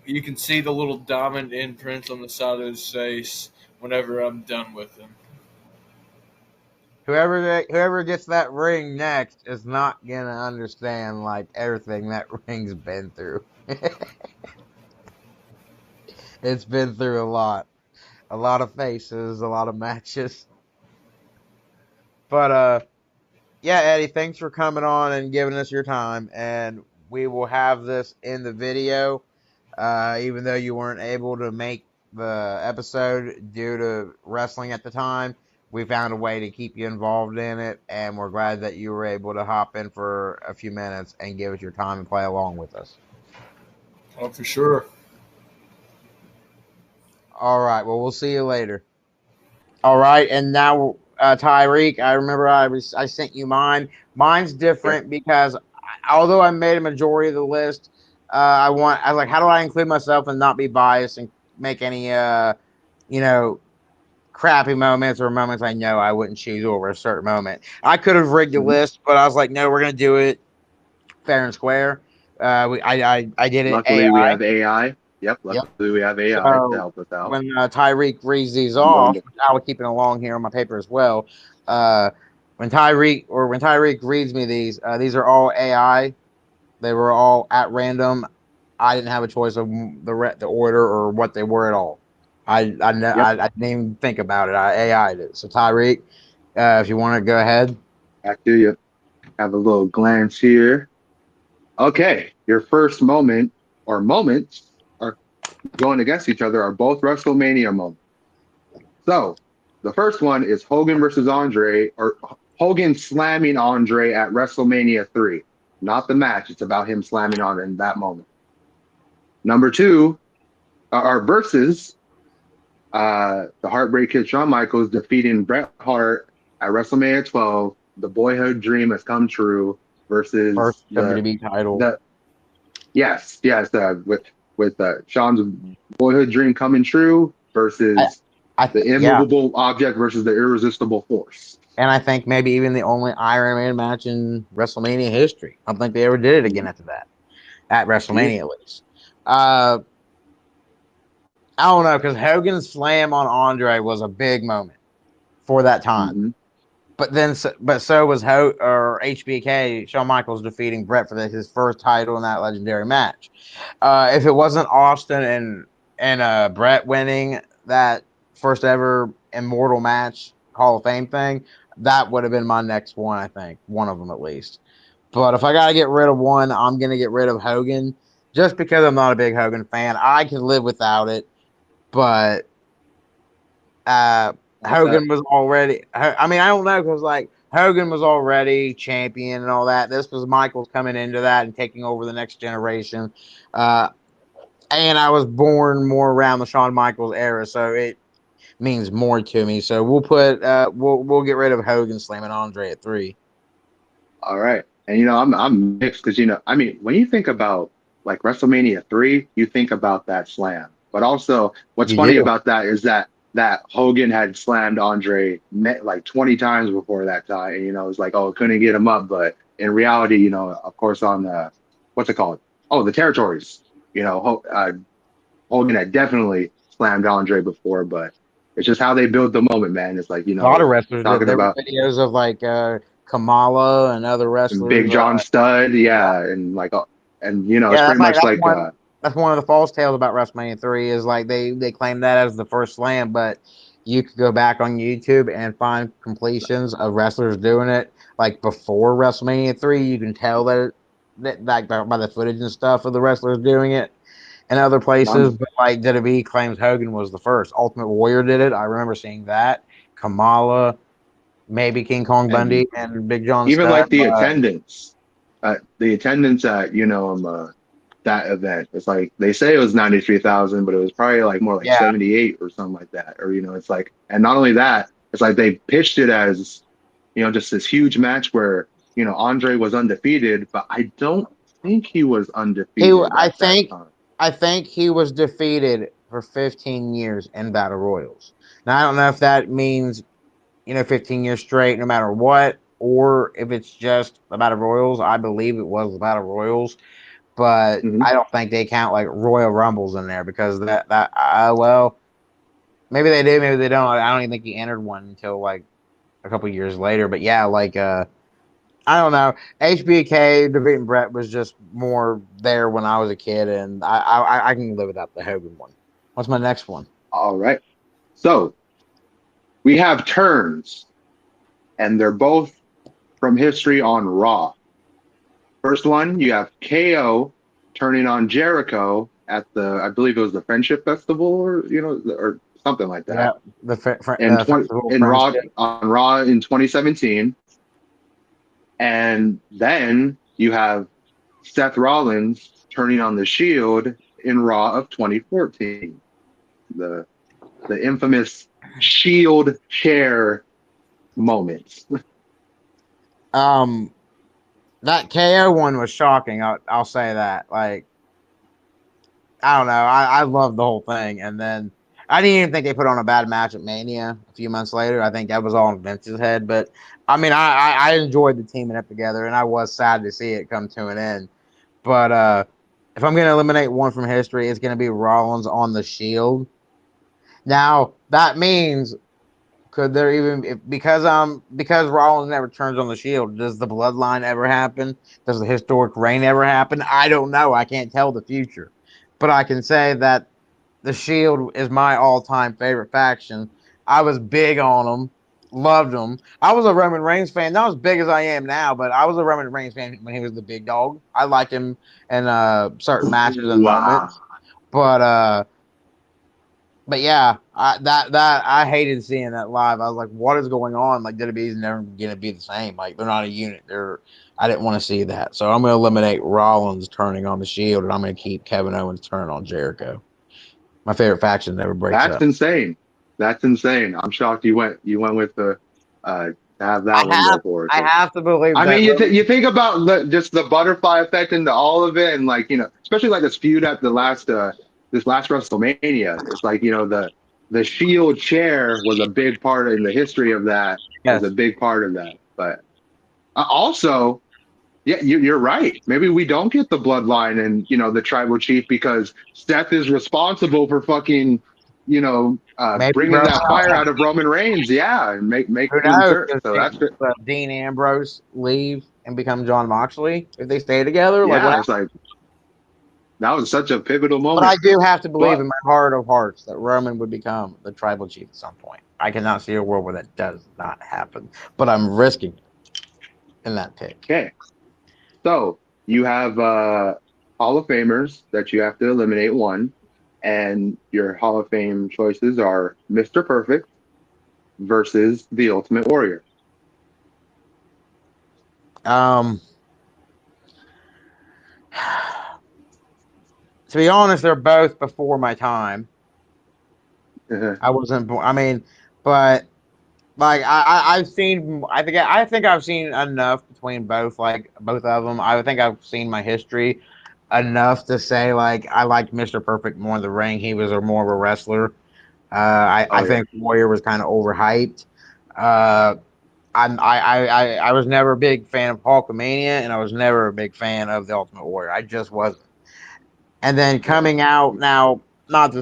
you can see the little diamond imprint on the side of his face whenever I'm done with him. Whoever gets that ring next is not gonna understand like everything that ring's been through. It's been through a lot of faces, a lot of matches. But yeah, Eddie, thanks for coming on and giving us your time, and we will have this in the video, even though you weren't able to make the episode due to wrestling at the time. We found a way to keep you involved in it, and we're glad that you were able to hop in for a few minutes and give us your time and play along with us. Oh, for sure. All right, well, we'll see you later. All right, and now, Tyreek, I remember I sent you mine. Mine's different because although I made a majority of the list, I was like, how do I include myself and not be biased and make any crappy moments or moments I know I wouldn't choose over a certain moment. I could have rigged the list, but I was like, no, we're gonna do it fair and square. I did it. Luckily, AI. we have AI. Yep. Luckily, we have AI to So help us out. when Tyreek reads these I'm going off, I was keeping along here on my paper as well. When Tyreek reads me these are all AI. They were all at random. I didn't have a choice of the order or what they were at all. I didn't even think about it. I AI'd it. So Tyreek, if you want to go ahead. Back to you. Have a little glance here. Okay, your first moment or moments are going against each other are both WrestleMania moments. So the first one is Hogan versus Andre, or Hogan slamming Andre at WrestleMania 3. Not the match. It's about him slamming Andre in that moment. Number two are versus the Heartbreak Kid Shawn Michaels defeating Bret Hart at WrestleMania 12. The boyhood dream has come true versus First WWE title. With Sean's boyhood dream coming true versus The Yeah, immovable object versus the irresistible force. and I think maybe even the only Iron Man match in WrestleMania history. I don't think they ever did it again after that at WrestleMania at least. Uh, I don't know because Hogan's slam on Andre was a big moment for that time. Mm-hmm. But then, but so was HBK, Shawn Michaels defeating Brett for his first title in that legendary match. If it wasn't Austin and Brett winning that first ever immortal match Hall of Fame thing, that would have been my next one. I think one of them at least. But if I got to get rid of one, I'm gonna get rid of Hogan, just because I'm not a big Hogan fan. I can live without it, but uh, Okay. Hogan was already. I mean, I don't know because like Hogan was already champion and all that. This was Michaels coming into that and taking over the next generation. Uh, and I was born more around the Shawn Michaels era, so it means more to me. So we'll get rid of Hogan slamming Andre at 3. All right. And I'm mixed because I mean, when you think about like WrestleMania 3, you think about that slam. But also, what's You funny do. about that is that Hogan had slammed Andre like 20 times before that time, and it's like, oh, couldn't get him up. But in reality, of course, on the what's it called? Oh, the territories. Hogan had definitely slammed Andre before, but it's just how they build the moment, man. It's like A lot of wrestlers did. talking There were about videos of like Kamala and other Big wrestlers. John Studd, Yeah. yeah, and it's Yeah, pretty much like that's one of the false tales about WrestleMania 3 is like they claim that as the first slam, but you could go back on YouTube and find completions of wrestlers doing it like before WrestleMania 3. You can tell that like by the footage and stuff of the wrestlers doing it in other places. I'm But like WWE claims Hogan was the first. Ultimate Warrior did it. I remember seeing that. Kamala, maybe King Kong and Bundy, and Big John even Studd. like the attendance at that event. It's like they say it was 93,000, but it was probably like more like Yeah, 78 or something like that. Or it's like, and not only that, it's like they pitched it as just this huge match where Andre was undefeated, but I don't think he was he. undefeated at that time. I think he was defeated for 15 years in battle royals. Now I don't know if that means 15 years straight, no matter what, or if it's just the battle royals. I believe it was the battle royals, but Hmm. I don't think they count like Royal Rumbles in there because well, maybe they do, maybe they don't. I don't even think he entered one until like a couple years later. But yeah, like I don't know. HBK defeating Brett was just more there when I was a kid, and I can live without the Hogan one. What's my next one? All right. So we have turns, and they're both from history on Raw. First one, you have KO turning on Jericho at I believe it was the Friendship Festival, or something like Yeah, that. And the festival of in Raw friendship. on Raw in 2017, and then you have Seth Rollins turning on the Shield in Raw of 2014. The infamous Shield chair moments. Um, that KO one was shocking. I'll say that. Like, I don't know. I love the whole thing, and then I didn't even think they put on a bad match at Mania a few months later. I think that was all in Vince's head. But I mean, I enjoyed the teaming up together, and I was sad to see it come to an end. But if I'm going to eliminate one from history, it's going to be Rollins on the Shield. Now that means could there even because Rollins never turns on the Shield? Does the Bloodline ever happen? Does the historic reign ever happen? I don't know. I can't tell the future, but I can say that the Shield is my all-time favorite faction. I was big on them, loved them. I was a Roman Reigns fan, not as big as I am now, but I was a Roman Reigns fan when he was the big dog. I liked him in certain matches and Wow. moments, but yeah, I hated seeing that live. I was like, what is going on? Like WWE's never gonna be the same. Like they're not a unit. I didn't want to see that. So I'm gonna eliminate Rollins turning on the Shield, and I'm gonna keep Kevin Owens turning on Jericho. My favorite faction never breaks That's up. insane. That's insane. I'm shocked you went with the to have I that one have go forward. I have to believe I that. mean, you think about just the butterfly effect into all of it, and like especially like this feud at the last this last WrestleMania. It's like the Shield chair was a big part in the history of that. Was a Yes. big part of that. But also, yeah, you're right. Maybe we don't get the bloodline and the tribal chief because Seth is responsible for fucking Maybe bringing Roman. that fire out of Roman Reigns. Yeah, and make Who him knows? turn. Does So that's good. Dean Ambrose leave and become John Moxley if they stay together? Like what? Yeah, it's like that was such a pivotal But I moment. do have to believe But in my heart of hearts that Roman would become the tribal chief at some point. I cannot see a world where that does not happen. But I'm risking it in that pick. okay, so you have Hall of Famers that you have to eliminate one, and your Hall of Fame choices are Mr. Perfect versus the Ultimate Warrior. Um, to be honest, they're both before my time. I wasn't born. I mean, but like I've seen. I think I've seen enough between both. Like both of them. I think I've seen my history enough to say like I liked Mr. Perfect more in the ring. He was more of a wrestler. I Oh yeah. think Warrior was kind of overhyped. Uh, I was never a big fan of Hulkamania, and I was never a big fan of the Ultimate Warrior. I just wasn't. And then Yeah. coming out now, not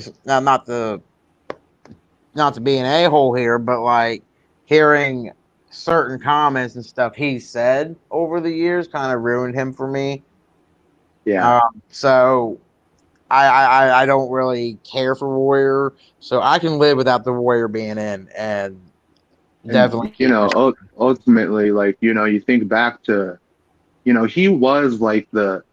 to be an a hole here, but like hearing certain comments and stuff he said over the years kind of ruined him for me. Yeah. So I don't really care for Warrior, so I can live without the Warrior being in, and And definitely keep Mr. ultimately, like you think back to, he was like the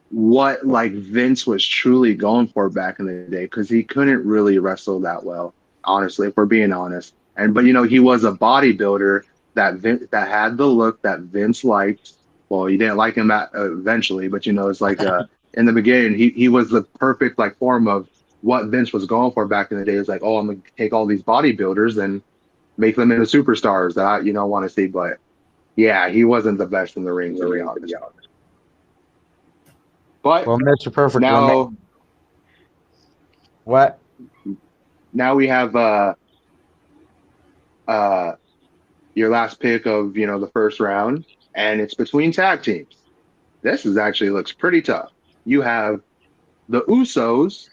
what like Vince was truly going for back in the day because he couldn't really wrestle that well, honestly, if we're being honest. And but he was a bodybuilder that had the look that Vince liked. Well, he didn't like him eventually, but it's like in the beginning he was the perfect like form of what Vince was going for back in the day. It's like, oh, I'm gonna take all these bodybuilders and make them into superstars that I want to see. But yeah, he wasn't the best in the ring to be honest. But Well, Mr. Perfect now remains. What? now we have uh your last pick of the first round, and it's between tag teams. This is actually looks pretty tough. You have the Usos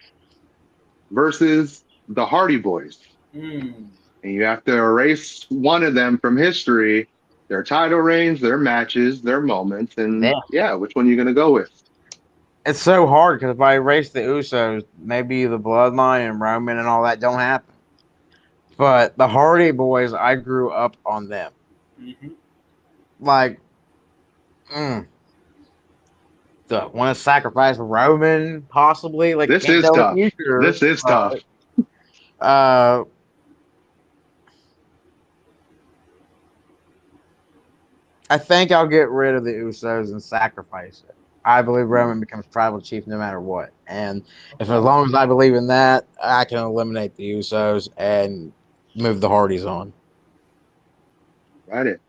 versus the Hardy Boys, Mm. and you have to erase one of them from history, their title reigns, their matches, their moments, and Yeah. yeah, which one are you gonna go with? It's so hard because if I erase the Usos, maybe the Bloodline and Roman and all that don't happen. But the Hardy Boys, I grew up on them. Hmm. Like, want to sacrifice Roman possibly? Like, This can't is tell the tough. future. This is tough. Uh, I think I'll get rid of the Usos and sacrifice it. I believe Roman becomes tribal chief no matter what. And if as long as I believe in that, I can eliminate the Usos and move the Hardys on. Got it.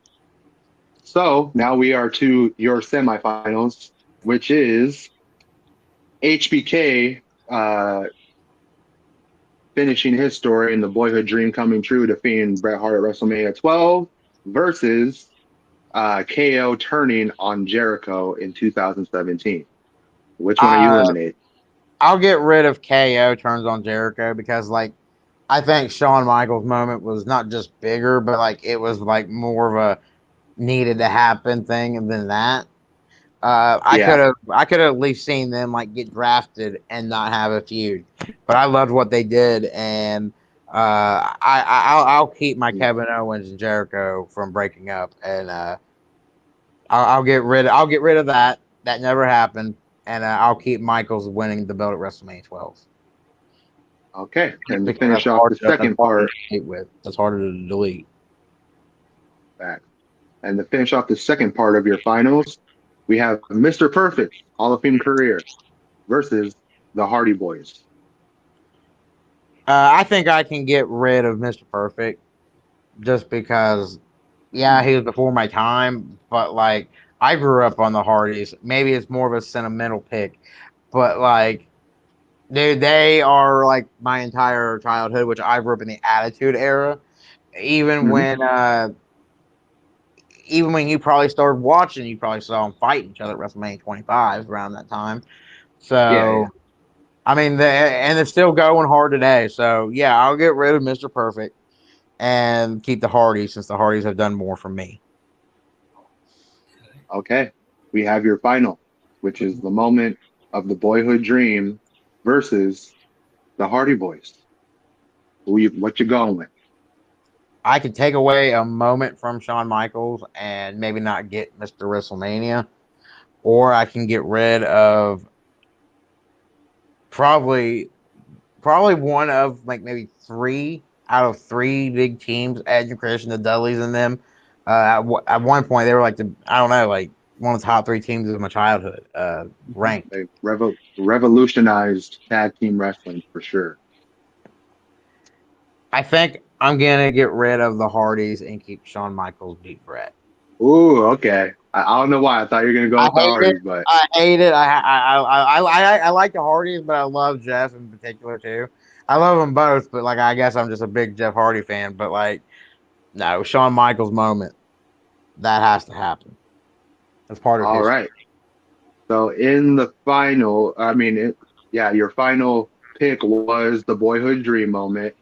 So now we are to your semifinals, which is HBK finishing his story and the boyhood dream coming true, defeating Bret Hart at WrestleMania 12 versus KO turning on Jericho in 2017. Which one are you Uh, eliminating? I'll get rid of KO turns on Jericho because, like, I think Shawn Michaels' moment was not just bigger, but like it was like more of a needed to happen thing than that. Yeah, I could have at least seen them like get drafted and not have a feud, but I loved what they did, and I'll keep my Kevin Owens and Jericho from breaking up, and I'll get rid of that. That never happened, and I'll keep Michaels winning the belt at WrestleMania 12 okay. just And to because finish off the that's second harder part, to compete with. That's harder to delete. back. And to finish off the second part of your finals, we have Mr. Perfect, Hall of Fame career, versus the Hardy Boys. I think I can get rid of Mr. Perfect just because, yeah, he was before my time, but like I grew up on the Hardys. Maybe it's more of a sentimental pick, but like Dude, they are like my entire childhood, which I grew up in the Attitude Era. Even Mhm. when even when you probably started watching, you probably saw them fight each other at WrestleMania 25 around that time. Yeah, yeah. So I mean, and it's still going hard today. So yeah, I'll get rid of Mr. Perfect and keep the Hardys since the Hardys have done more for me. Okay. We have your final, which is the moment of the boyhood dream versus the Hardy Boys. What you going with? I could take away a moment from Shawn Michaels and maybe not get Mr. WrestleMania, or I can get rid of probably one of like maybe three out of three big teams, Edge and Christian, the Dudleys, and them. At one point, they were like I don't know, like one of the top three teams of my childhood, ranked. They revolutionized tag team wrestling for sure. I think I'm gonna get rid of the Hardys and keep Shawn Michaels beat Brett. Ooh, okay. I don't know why I thought you were gonna go I with the hate it. Hardys, but I hate it. I like the Hardys, but I love Jeff in particular too. I love them both, but like I guess I'm just a big Jeff Hardy fan. But like, no, Shawn Michaels moment that has to happen. That's part of all history. right. So in the final, yeah, your final pick was the boyhood dream moment.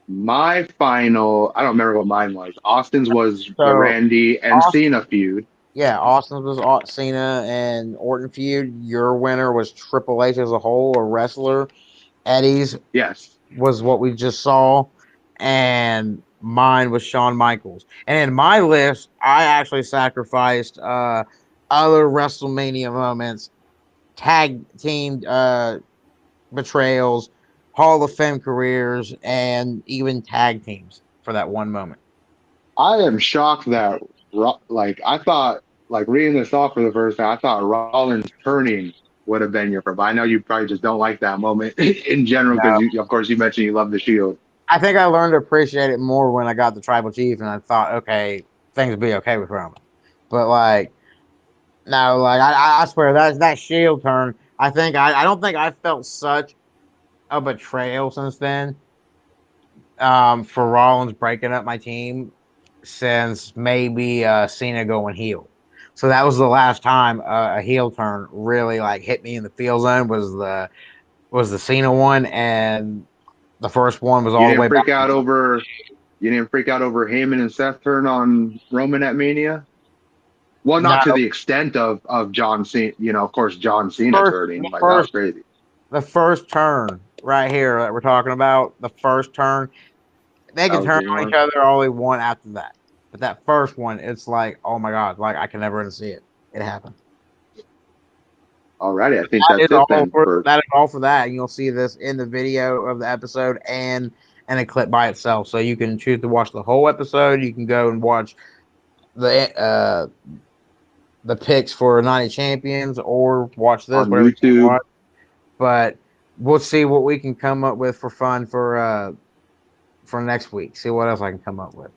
My final, I don't remember what mine was. Austin's was the So Randy and Austin, Cena feud. yeah, Austin was Cena and Orton feud. Your winner was Triple H as a whole, a wrestler. Eddie's Yes. was what we just saw, and mine was Shawn Michaels. And in my list, I actually sacrificed other WrestleMania moments, tag team betrayals, Hall of Fame careers, and even tag teams for that one moment. I am shocked that like I thought like reading this off for the first time, I thought Rollins turning would have been your preferred. I know you probably just don't like that moment in general because No, you of course you mentioned you love the Shield. I think I learned to appreciate it more when I got the Tribal Chief, and I thought, okay, things will be okay with Roman. But like, no, like I swear that Shield turn. I don't think I felt such a betrayal since then. For Rollins breaking up my team since maybe Cena going heel. So that was the last time a heel turn really like hit me in the feel zone was the Cena one, and the first one was You all the didn't way back. freak out over you didn't freak out over Heyman and Seth turn on Roman at Mania? Well, No, not to the extent of John Cena, of course John Cena first turning, the like that was first crazy. the first turn right here that we're talking about, the first turn, they That can was turn the on each one. other all they want after that. But that first one, it's like, oh my god, like I can never see it. It happened. Alrighty, I think that's it then for That is all for that. And you'll see this in the video of the episode and a clip by itself. So you can choose to watch the whole episode. You can go and watch the picks for 90 champions or watch this, on whatever you want to YouTube. watch. But we'll see what we can come up with for fun for next week. See what else I can come up with.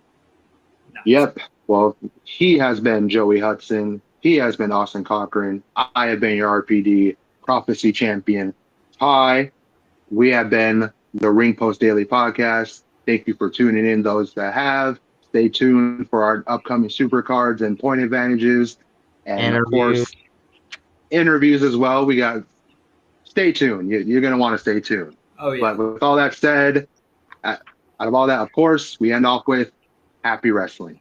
Nice. Yep. Well, he has been Joey Hudson. He has been Austin Cochran. I have been your RPD prophecy champion. Hi. We have been the Ring Post Daily Podcast. Thank you for tuning in, those that have. Stay tuned for our upcoming super cards and point advantages. And of Interview. course, interviews as well. Stay tuned. You're going to want to stay tuned. Oh yeah. But with all that said, out of all that, of course, we end off with happy wrestling.